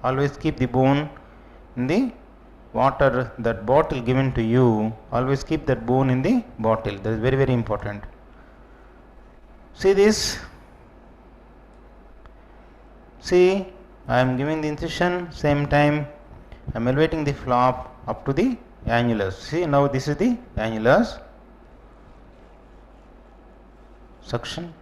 always keep the bone in the water, that bottle given to you, always keep that bone in the bottle. That is very, very important. See this. See, I am giving the incision, same time I am elevating the flap up to the annulus. See, now this is the annulus. Suction.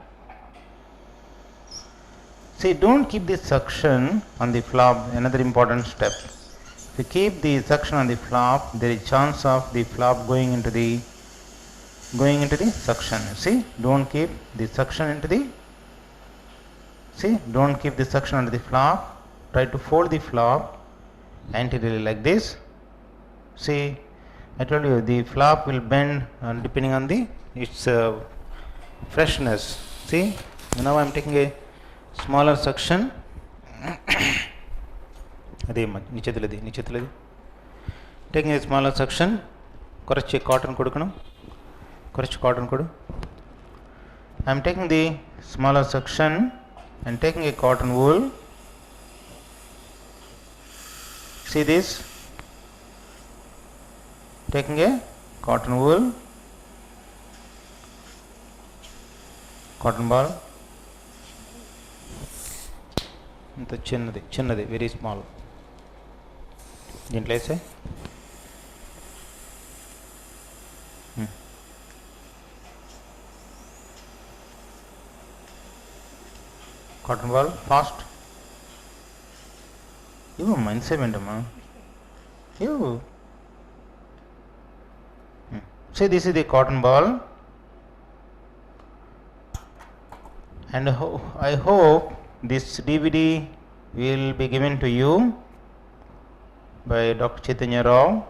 See, don't keep the suction on the flap, another important step. If you keep the suction on the flap, there is chance of the flap going into the suction. See, don't keep the suction into the, see, don't keep the suction under the flap. Try to fold the flap anteriorly like this. See, I told you the flap will bend depending on the its freshness. See, now I am taking a smaller section. Taking a smaller section. Cotton kodu. I am taking the smaller section and taking a cotton wool. See this? Taking a cotton wool, cotton ball. Chinnadi, very small. Didn't I say? Cotton ball, fast. You mind sevendama. You. See, this is the cotton ball, and I hope this DVD will be given to you by Dr. Chaitanya Rao.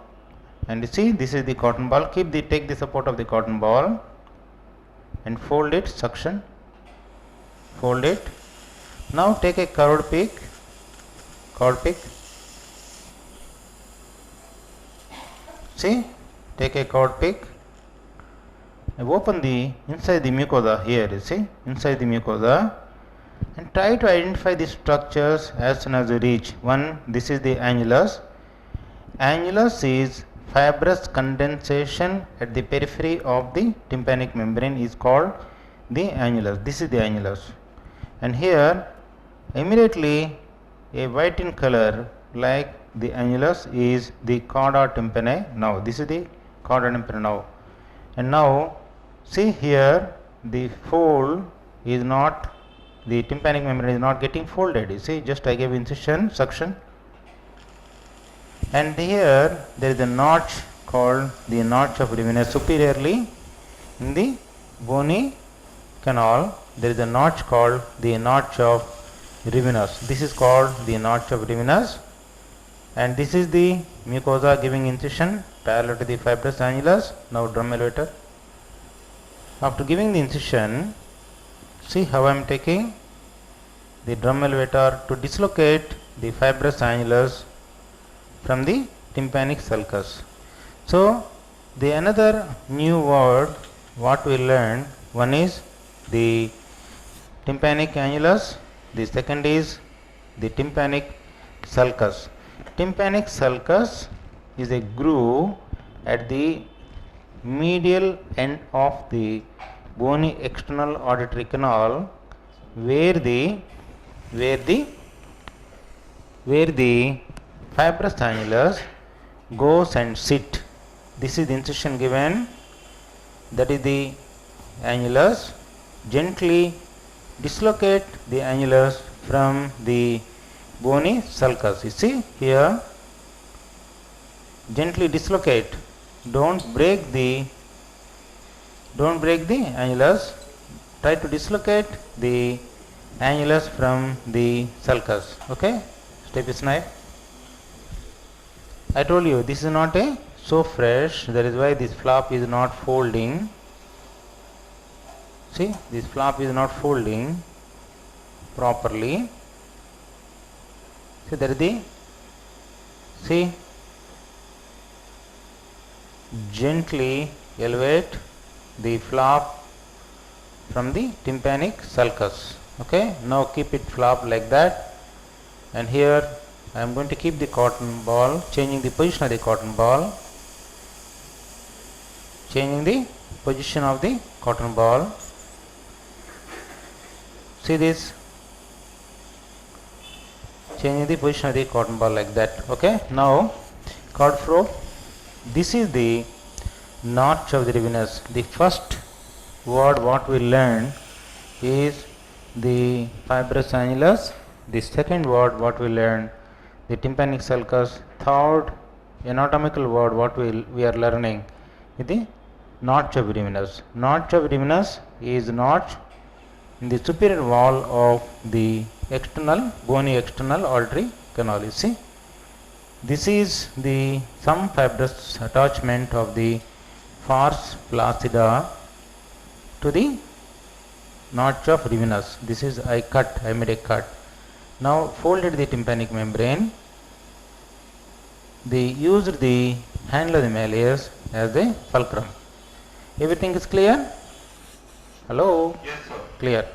And see, this is the cotton ball. Take the support of the cotton ball and fold it, suction, fold it. Now take a curved pick. See, take a curved pick. Open the inside the mucosa here, you see, inside the mucosa, and try to identify the structures as soon as you reach. One, this is the annulus. Annulus is fibrous condensation at the periphery of the tympanic membrane is called the annulus. This is the annulus. And here, immediately a white in color like the annulus is the chorda tympani. Now, this is the chorda tympani now. And now, see here, the fold is not, the tympanic membrane is not getting folded. You see, just I gave incision, suction. And here, there is a notch called the notch of Rivinus. Superiorly, in the bony canal, there is a notch called the notch of Rivinus. This is called the notch of Rivinus. And this is the mucosa giving incision parallel to the fibrous annulus. Now, drum elevator. After giving the incision, see how I am taking the drum elevator to dislocate the fibrous annulus from the tympanic sulcus. So, the another new word what we learned, one is the tympanic annulus, the second is the tympanic sulcus. Tympanic sulcus is a groove at the medial end of the bony external auditory canal where the fibrous annulus goes and sit. This is the incision given, that is the annulus. Gently dislocate the annulus from the bony sulcus. You see here, gently dislocate. Don't break the annulus. Try to dislocate the annulus from the sulcus. Okay, step is knife. I told you this is not a so fresh, that is why this flap is not folding. See, this flap is not folding properly. See, there is the, see, gently elevate the flap from the tympanic sulcus. Okay, now keep it flap like that, and here I am going to keep the cotton ball, changing the position of the cotton ball, changing the position of the cotton ball. See this, changing the position of the cotton ball like that. Okay, now cord flow. This is the notch of the Venus. The first word what we learned is the fibrous annulus. The second word what we learned, the tympanic sulcus. Third anatomical word what we are learning is the notch of Venus. Notch of Venus is notch in the superior wall of the external bony external auditory canal. You see, this is the some fibrous attachment of the pars flaccida to the notch of Venus. This is I made a cut. Now folded the tympanic membrane. They used the handle of the malleus as a fulcrum. Everything is clear? Hello? Yes, sir. Clear.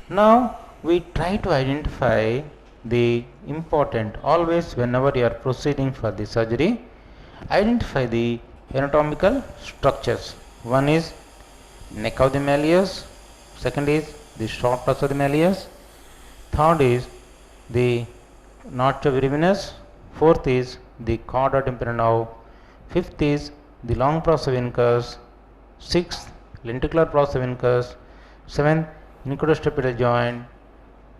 Now we try to identify the important, always whenever you are proceeding for the surgery, identify the anatomical structures. One is neck of the malleus, second is the short process of the malleus, third is the notch of Venus, fourth is the chorda tympanoid, fifth is the long process of incus, sixth lenticular process of incus, seventh incudostapedial joint,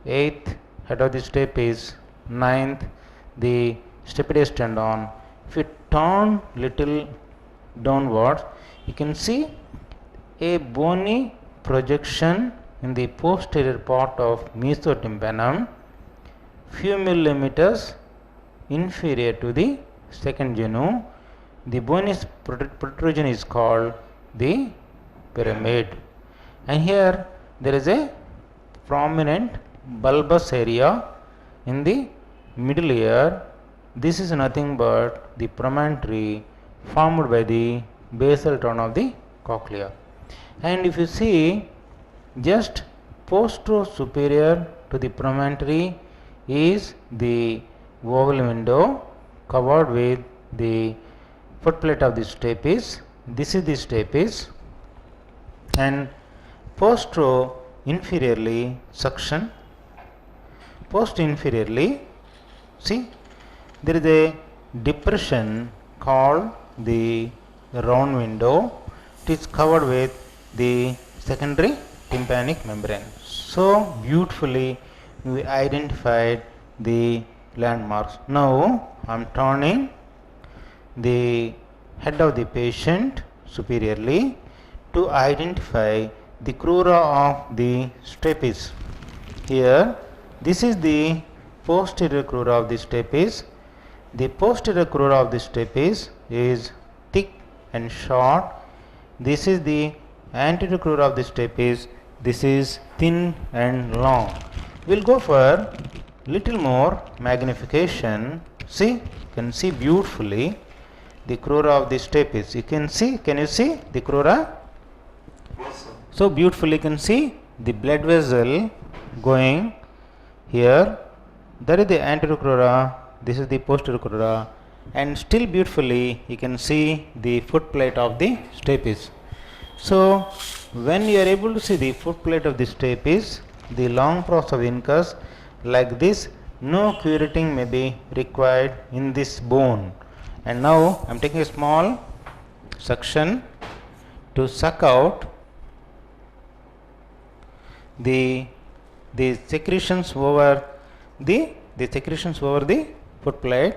eighth head of the stapes, ninth the stapedius tendon. If you turn little downwards, you can see a bony projection in the posterior part of mesotympanum, few millimeters inferior to the second genu. The bony protrusion is called the pyramid, and here there is a prominent bulbous area in the middle ear. This is nothing but the promontory formed by the basal tone of the cochlea. And if you see, just postero-superior to the promontory is the oval window covered with the footplate of the stapes. This is the stapes, and postero-inferiorly suction. Post-inferiorly, see, there is a depression called the round window. It is covered with the secondary tympanic membrane. So beautifully we identified the landmarks. Now I am turning the head of the patient superiorly to identify the crura of the stapes. Here, this is the posterior crura of the stapes. The posterior crura of the stapes is thick and short. This is the anterior crura of the stapes. This is thin and long. We will go for little more magnification. See, you can see beautifully the crura of the stapes. You can see, can you see the crura? Yes, sir. So beautifully you can see the blood vessel going here. That is the anterior crura, this is the posterior crura, and still beautifully you can see the footplate of the stapes. So when you are able to see the footplate of the stapes, the long process of incus like this, no curating may be required in this bone. And now I am taking a small suction to suck out the secretions over the secretions over the footplate.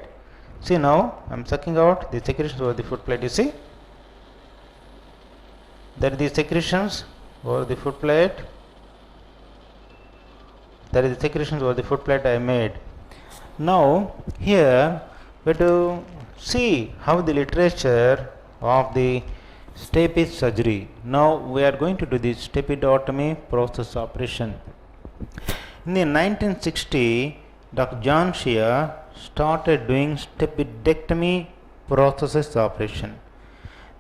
See, now I am sucking out the secretions over the footplate. You see that the secretions over the footplate. That is the secretions over the footplate I made. Now here we have to see how the literature of the stapes surgery. Now we are going to do the stapedotomy process operation. In the 1960, Dr. John Shea started doing stapedectomy processes operation.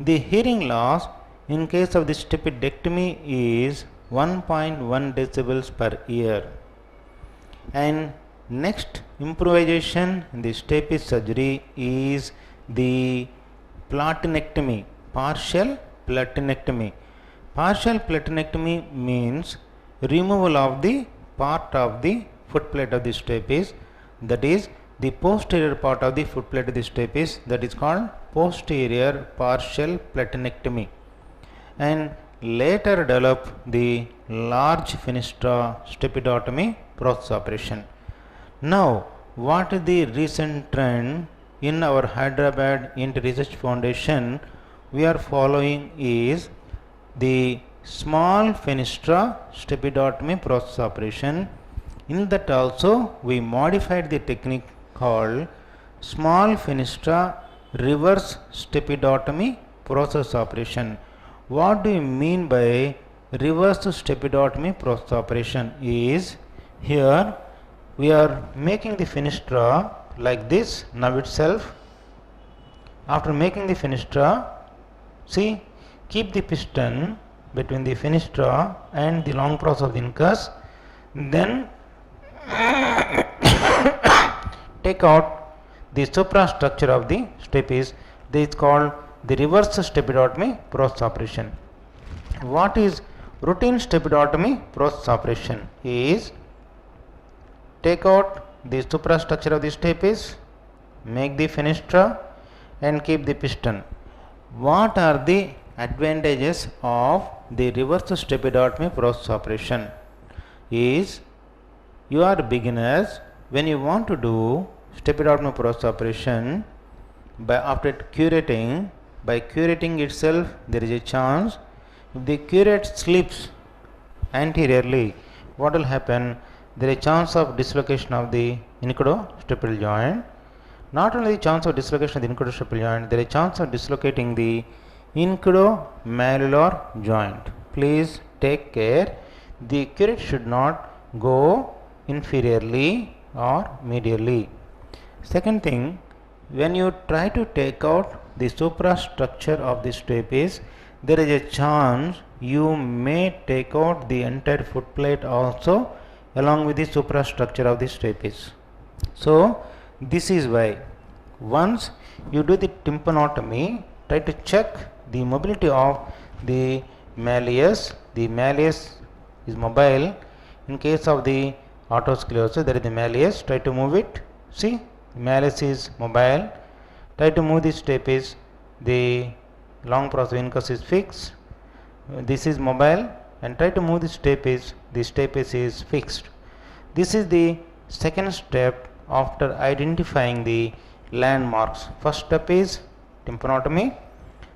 The hearing loss in case of the stapedectomy is 1.1 decibels per ear, and Next improvisation in the stapes surgery is the platinectomy, partial platinectomy. Partial platinectomy means removal of the part of the footplate of the stapes, that is the posterior part of the footplate of the stapes, that is called posterior partial platinectomy, and later develop the large fenestra stapedotomy process operation. Now, what is the recent trend in our Hyderabad Int Research Foundation we are following is the small fenestra stapedotomy process operation. In that also we modified the technique called small fenestra reverse stapedotomy process operation. What do you mean by reverse stapedotomy process operation? Is here we are making the fenestra like this now itself. After making the fenestra, see, keep the piston between the fenestra and the long process of the incus, then take out the suprastructure of the stapes. This is called the reverse stapedotomy process operation. What is routine stapedotomy process operation? Is take out the suprastructure of the stapes, make the fenestra and keep the piston. What are the advantages of the reverse stapedotomy process operation? Is you are beginners, when you want to do stapedotomy process operation, by curating itself there is a chance if the curate slips anteriorly, what will happen? There is a chance of dislocation of the inicudo-stapedial joint. Not only the chance of dislocation of the inicudo-stapedial joint, there is a chance of dislocating the inicudo-malleolar joint. Please take care. The curate should not go inferiorly or medially. Second thing, when you try to take out the suprastructure of the stapes, there is a chance you may take out the entire footplate also along with the suprastructure of the stapes. So this is why once you do the tympanotomy, try to check the mobility of the malleus. The malleus is mobile. In case of the autosclerosis, there is the malleus. Try to move it. See, malleus is mobile. Try to move the stapes. The long process of incus is fixed. This is mobile, and try to move the stapes. The stapes is fixed. This is the second step after identifying the landmarks. First step is tympanotomy.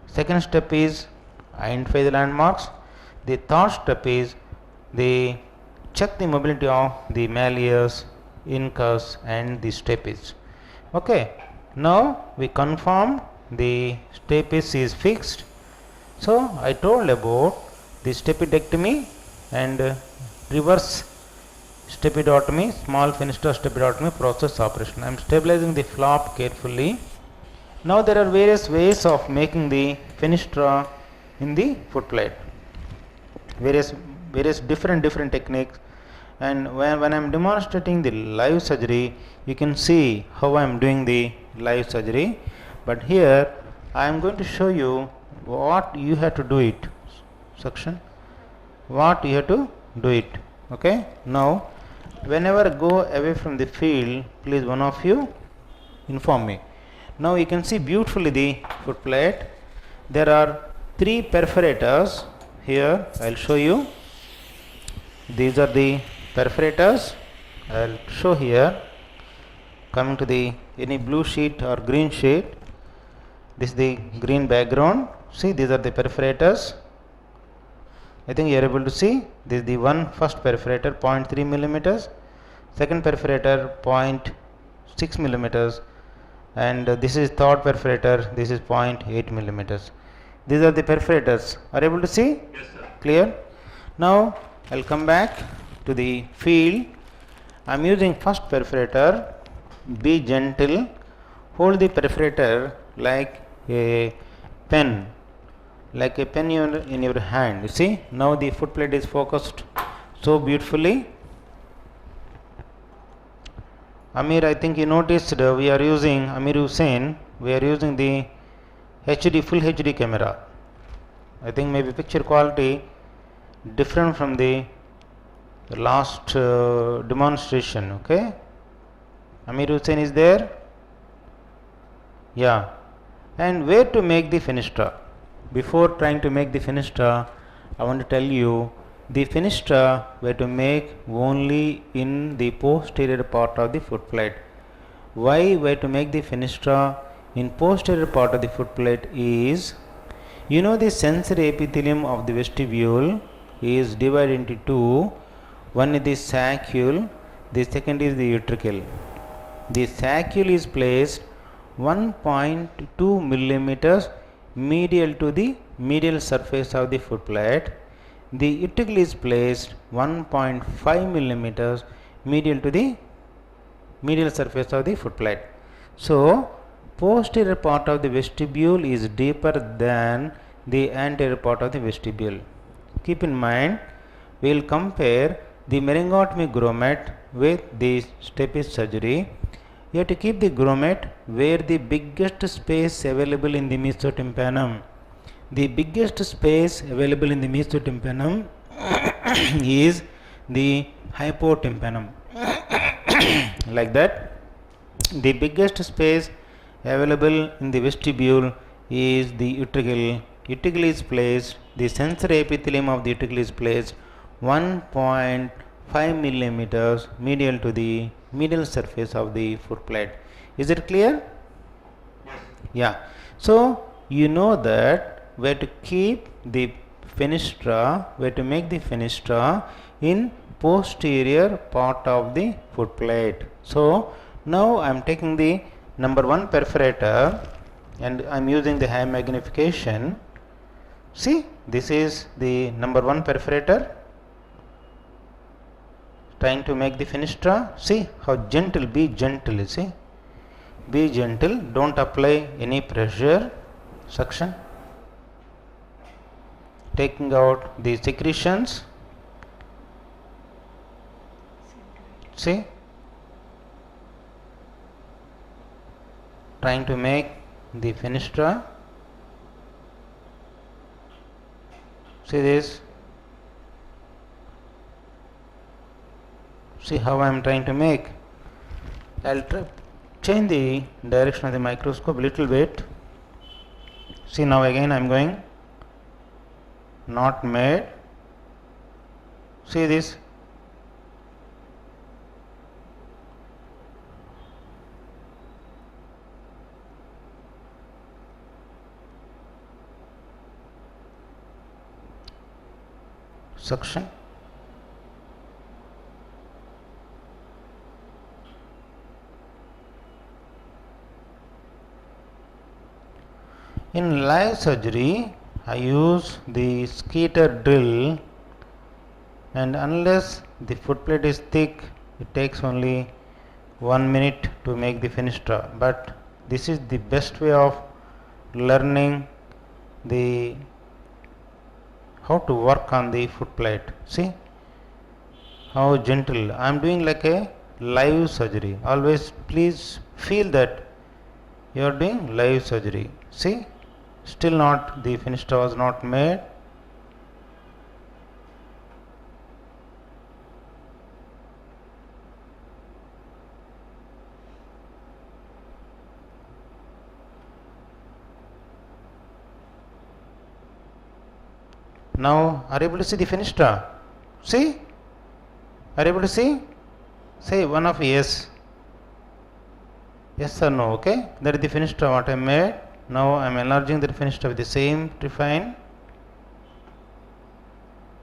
Second step is identify the landmarks. The third step is the check the mobility of the malleus, incus and the stapes. Okay, now we confirm the stapes is fixed. So I told about the stapedectomy and reverse stapedotomy, small fenestra stapedotomy process operation. I am stabilizing the flap carefully. Now there are various ways of making the fenestra in the footplate. Various different techniques, and when I am demonstrating the live surgery, you can see how I am doing the live surgery. But here I am going to show you what you have to do it. Suction. What you have to do it. Okay. Now, whenever I go away from the field, please one of you inform me. Now you can see beautifully the footplate. There are 3 perforators here. I will show you. These are the perforators. I will show here. Coming to the any blue sheet or green sheet. This is the green background. See, these are the perforators. I think you are able to see. This is the first perforator, 0.3 millimeters. Second perforator, 0.6 millimeters. And this is third perforator. This is 0.8 millimeters. These are the perforators. Are you able to see? Yes, sir. Clear? Now I will come back to the field. I am using first perforator. Be gentle. Hold the perforator like a pen, in your hand. You see, now the footplate is focused so beautifully. Amir, I think you noticed we are using, Amir Hussain, we are using the HD, full HD camera. I think maybe picture quality different from the last demonstration, okay? Amir Hussain is there? Yeah. And where to make the fenestra? Before trying to make the fenestra, I want to tell you the fenestra were to make only in the posterior part of the foot plate. Why were to make the fenestra in posterior part of the foot plate is, you know, the sensory epithelium of the vestibule is divided into two. One is the saccule, the second is the utricle. The saccule is placed 1.2 millimeters medial to the medial surface of the foot plate. The utricle is placed 1.5 millimeters medial to the medial surface of the foot plate. So, posterior part of the vestibule is deeper than the anterior part of the vestibule. Keep in mind, we will compare the meningotomy grommet with the stapes surgery. You have to keep the grommet where the biggest space available in the mesotympanum. The biggest space available in the mesotympanum is the hypotympanum. Like that, the biggest space available in the vestibule is the utricle. Utricle is placed, the sensory epithelium of the utricle is placed 1.5 millimeters medial to the medial surface of the foot plate. Is it clear? Yes. Yeah. So, you know that we have to keep the fenestra, we have to make the fenestra in posterior part of the foot plate. So, now I am taking the number 1 perforator and I am using the high magnification. See, this is the number 1 perforator. Trying to make the fenestra. See how gentle, be gentle, you see. Be gentle, don't apply any pressure, suction. Taking out the secretions. See. Trying to make the fenestra. See this. See how I am trying to make. I will change the direction of the microscope a little bit. See, now again I am going. Not made. See this. Suction. In live surgery, I use the skeeter drill, and unless the foot plate is thick, it takes only 1 minute to make the fenestra. But this is the best way of learning the how to work on the foot plate. See how gentle. I am doing like a live surgery. Always please feel that you are doing live surgery. See. Still not, the fenestra was not made. Now, are you able to see the fenestra? See? Are you able to see? Say one of yes. Yes or no, okay? That is the fenestra what I made. Now I am enlarging the fenestra with the same refine.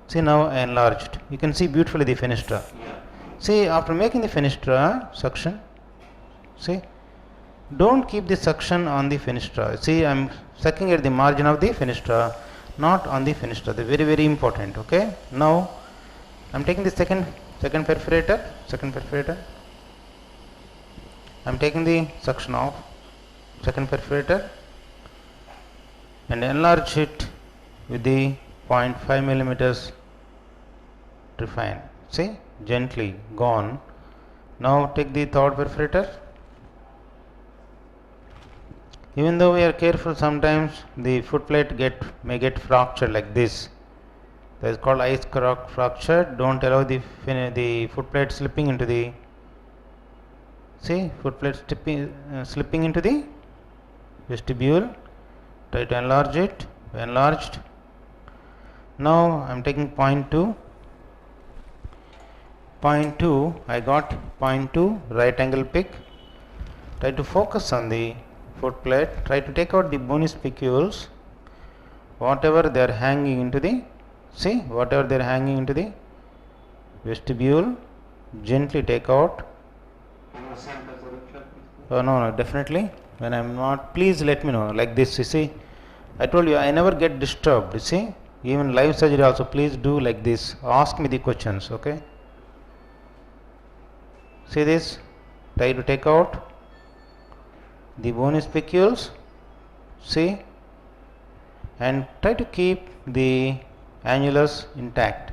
See, now I enlarged. You can see beautifully the fenestra. Yeah. See, after making the fenestra, suction. See, don't keep the suction on the fenestra. See, I am sucking at the margin of the fenestra, not on the fenestra. They are very, very important. Okay. Now I am taking the second perforator. I am taking the suction off second perforator and enlarge it with the 0.5 millimeters refine. See, gently gone. Now take the third perforator. Even though we are careful, sometimes the foot plate may get fractured like this. That is called ice fracture. Don't allow the foot plate slipping into the foot plate slipping into the vestibule. Try to enlarge it. Enlarged. Now I am taking point 2. Point 2, I got point 2 right angle pick. Try to focus on the foot plate. Try to take out the bony spicules, whatever they are hanging into the whatever they are hanging into the vestibule. Gently take out. Oh no, definitely. When I am not, please let me know. Like this, you see. I told you I never get disturbed. You see, even live surgery also. Please do like this. Ask me the questions. Okay. See this. Try to take out the bony spicules, see, and try to keep the annulus intact.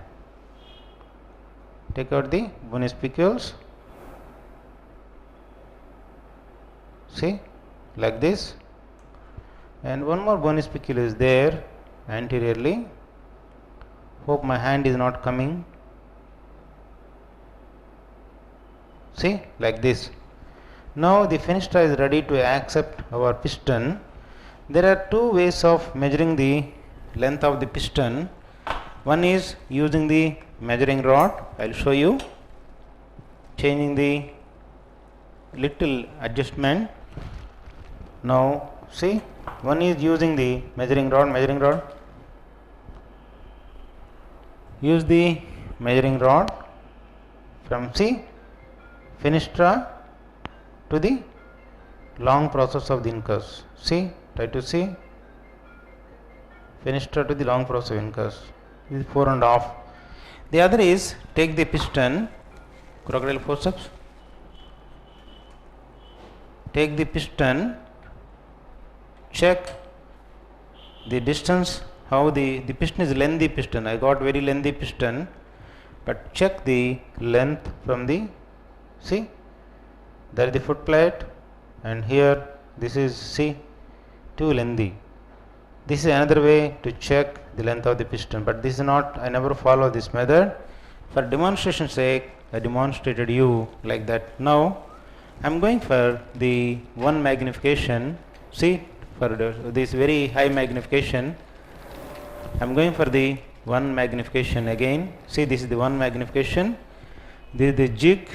Take out the bony spicules, see, like this, and one more bony spicule is there anteriorly. Hope my hand is not coming. See, like this. Now the fenestra is ready to accept our piston. There are two ways of measuring the length of the piston. One is using the measuring rod. I will show you. Changing the little adjustment. Now see, one is using the measuring rod. Use the measuring rod from fenestra to the long process of the incus. See, try to see fenestra to the long process of incus. This is 4.5. The other is take the piston, crocodile forceps. Take the piston, check the distance. How the piston is lengthy piston. I got very lengthy piston, but check the length from the there is the foot plate, and here this is too lengthy. This is another way to check the length of the piston, but this is not, I never follow this method. For demonstration sake, I demonstrated you like that. Now I am going for the 1 magnification. See, for this very high magnification, I am going for the 1 magnification again. See, this is the 1 magnification. This is the jig.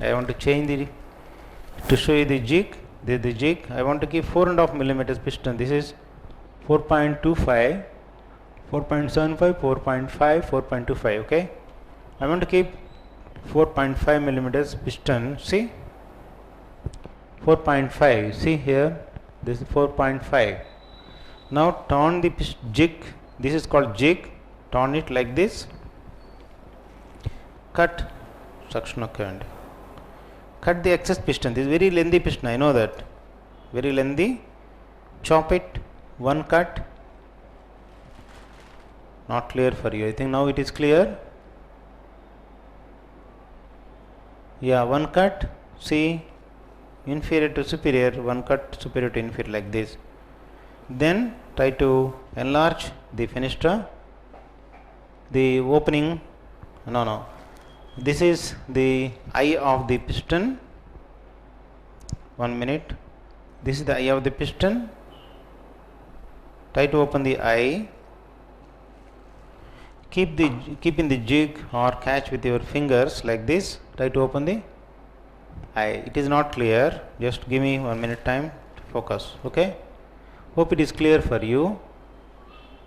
I want to change to show you the jig. This is the jig. I want to keep 4.5 millimeters piston. This is 4.25, 4.75, 4.5, 4.25. Okay. I want to keep 4.5 millimeters piston. See, 4.5. See here, this is 4.5. Now turn the jig. This is called jig. Turn it like this. Cut. Suction occurred. Cut the excess piston. This is very lengthy piston. I know that. Very lengthy. Chop it. 1 cut. Not clear for you. I think now it is clear. Yeah, 1 cut. See, inferior to superior. 1 cut, superior to inferior, like this. Then try to enlarge the fenestra. The opening. No. This is the eye of the piston. 1 minute. This is the eye of the piston. Try to open the eye. Keep in the jig or catch with your fingers like this. Try to open the eye. It is not clear. Just give me 1 minute time to focus. Okay. Hope it is clear for you.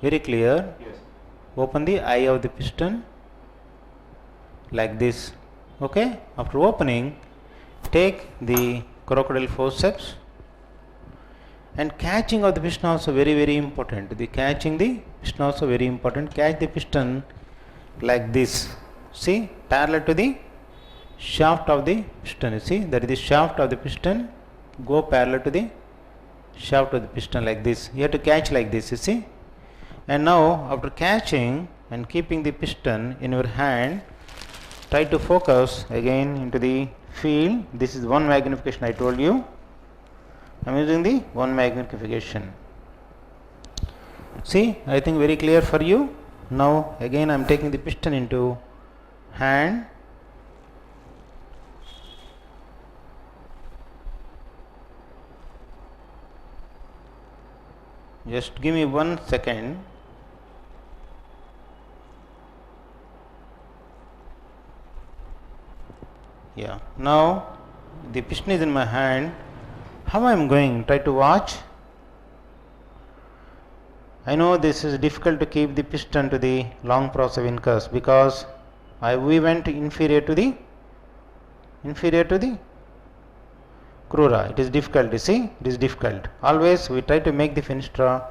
Very clear. Yes. Open the eye of the piston like this. Okay. After opening, take the crocodile forceps, and catching of the piston also very important. The catching the piston also very important. Catch the piston like this. See, parallel to the shaft of the piston. You see, that is the shaft of the piston. Go parallel to the shaft of the piston like this. You have to catch like this. You see. And now after catching and keeping the piston in your hand, try to focus again into the field. This is 1 magnification I told you. I am using the 1 magnification. See, I think very clear for you. Now again I am taking the piston into hand. Just give me 1 second. Yeah, now the piston is in my hand. How I am going? Try to watch. I know this is difficult to keep the piston to the long process of incus because we went inferior to the crura. It is difficult, you see, it is difficult. Always we try to make the fenestra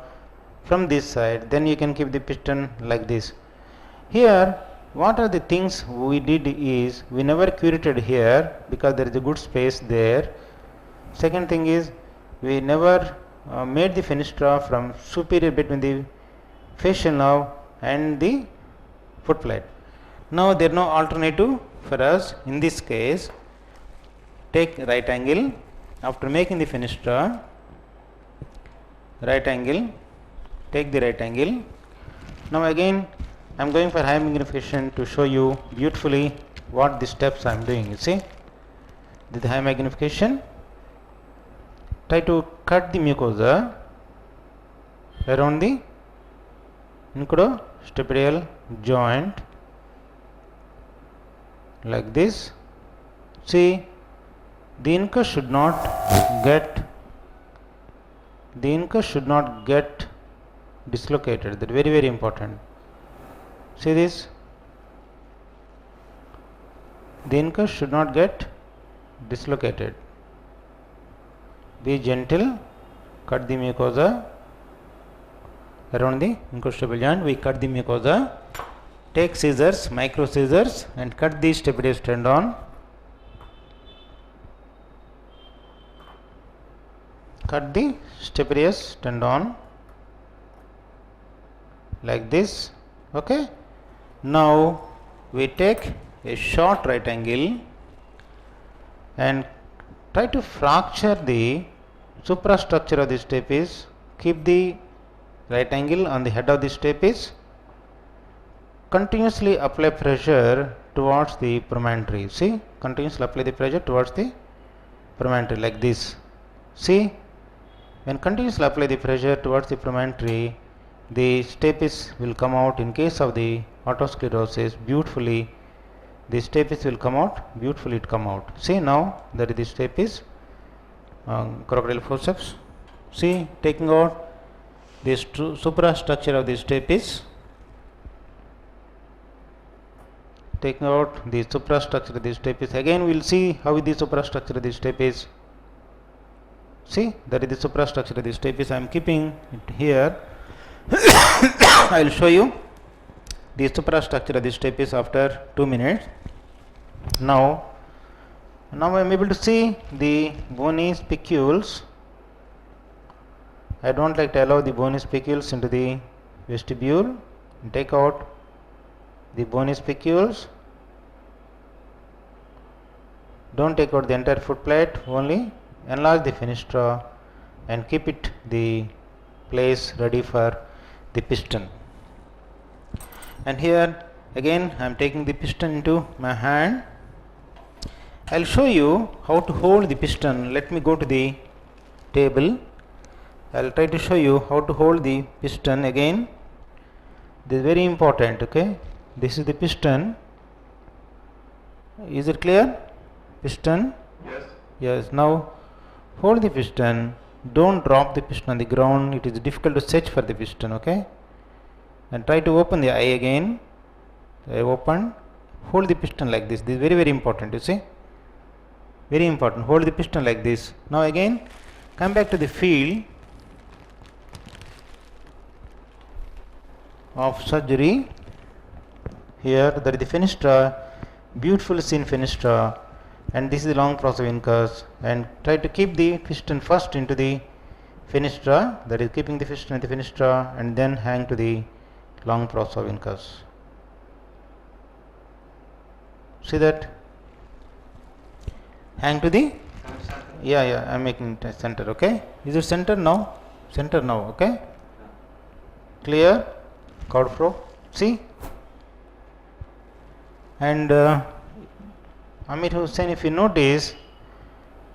from this side, then you can keep the piston like this. Here, what are the things we did is, we never curated here because there is a good space there. Second thing is, we never made the fenestra from superior between the facial nerve and the foot plate. Now there is no alternative for us. In this case, take right angle. After making the fenestra, right angle, take the right angle. Now again I am going for high magnification to show you beautifully what the steps I am doing. You see, with the high magnification, try to cut the mucosa around the incudostapedial joint like this. See, the incus should not get dislocated. That is very, very important. See this, the incus should not get dislocated. Be gentle, cut the mucosa around the incudostapedial joint. We cut the mucosa. Take scissors, micro scissors, and cut the stapedius tendon. Cut the stapedius tendon like this. Okay. Now we take a short right angle and try to fracture the suprastructure of the stapes. Keep the right angle on the head of the stapes. Continuously apply pressure towards the promontory. See, continuously apply the pressure towards the promontory like this. See, when continuously apply the pressure towards the promontory, the stapes will come out. In case of the autosclerosis, beautifully the stapes will come out, beautifully it come out. See, now that is the stapes, crocodile forceps. See, taking out the suprastructure of the stapes, taking out the suprastructure of the stapes. Again we will see how the suprastructure of the stapes. See, that is the suprastructure of the stapes. I am keeping it here. I will show you the suprastructure of the stapes after 2 minutes. Now I am able to see the bony spicules. I don't like to allow the bony spicules into the vestibule. Take out the bony spicules. Don't take out the entire foot plate, only enlarge the fenestra and keep it the place ready for the piston. And here again I am taking the piston into my hand. I will show you how to hold the piston. Let me go to the table. I will try to show you how to hold the piston. Again, this is very important. Okay, this is the piston. Is it clear? Piston. Yes. Yes. Now hold the piston. Don't drop the piston on the ground. It is difficult to search for the piston. Okay, and try to open the eye again. I open. Hold the piston like this. This is very, very important. You see, very important. Hold the piston like this. Now again, come back to the field of surgery. Here, that is the fenestra, beautiful seen fenestra, and this is the long process of incus. And try to keep the piston first into the fenestra, that is keeping the piston in the fenestra, and then hang to the long process of incus. See that? Hang to the, Center. yeah, I am making it center, okay? Is it center now? Center now, okay? Clear? Cord flow. See? And Amir Hussain, if you notice,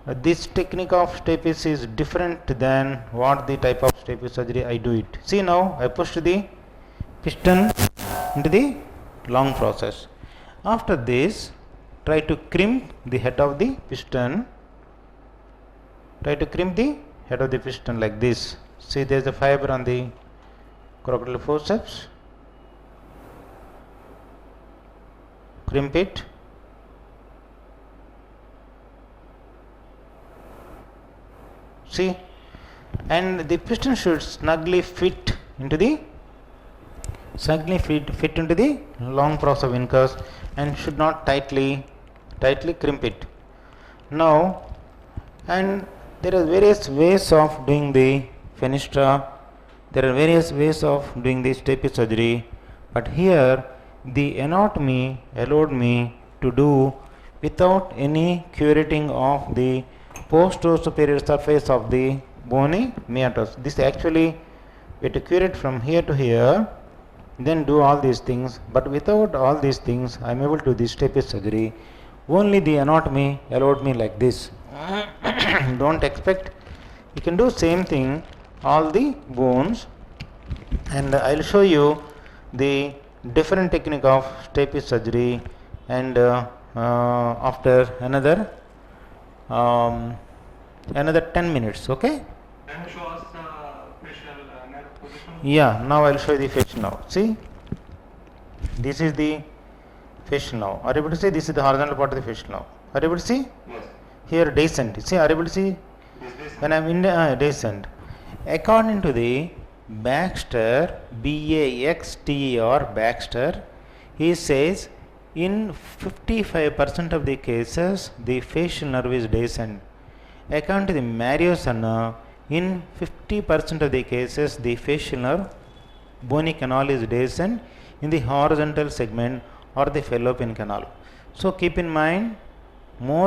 this technique of stapes is different than what the type of stapes surgery I do it. See now, I pushed the piston into the long process. After this, try to crimp the head of the piston. Try to crimp the head of the piston like this. See, there is a fiber on the crocodile forceps. Crimp it. See, and the piston should snugly fit into the long process of incus and should not tightly crimp it. Now, and there are various ways of doing the fenestra. There are various ways of doing the stapes surgery, but here the anatomy allowed me to do without any curating of the posterior surface of the bony meatus. This actually we have to curate from here to here, then do all these things, but without all these things I am able to do the stapes surgery. Only the anatomy allowed me like this. Don't expect, you can do same thing all the bones, and I will show you the different technique of stapes surgery, and after another 10 minutes, okay? Can you show us facial neck position? Yeah, now I will show you the facial now. See, this is the facial now. Are you able to see? This is the horizontal part of the facial now. Are you able to see? Yes. Here descent. See, are you able to see? This. When I am in the descent, according to the Baxter, Baxter, Baxter, he says in 55% of the cases the facial nerve is descent. According to the Mariosana, in 50% of the cases the facial nerve bony canal is descent in the horizontal segment or the fallopian canal. So keep in mind, more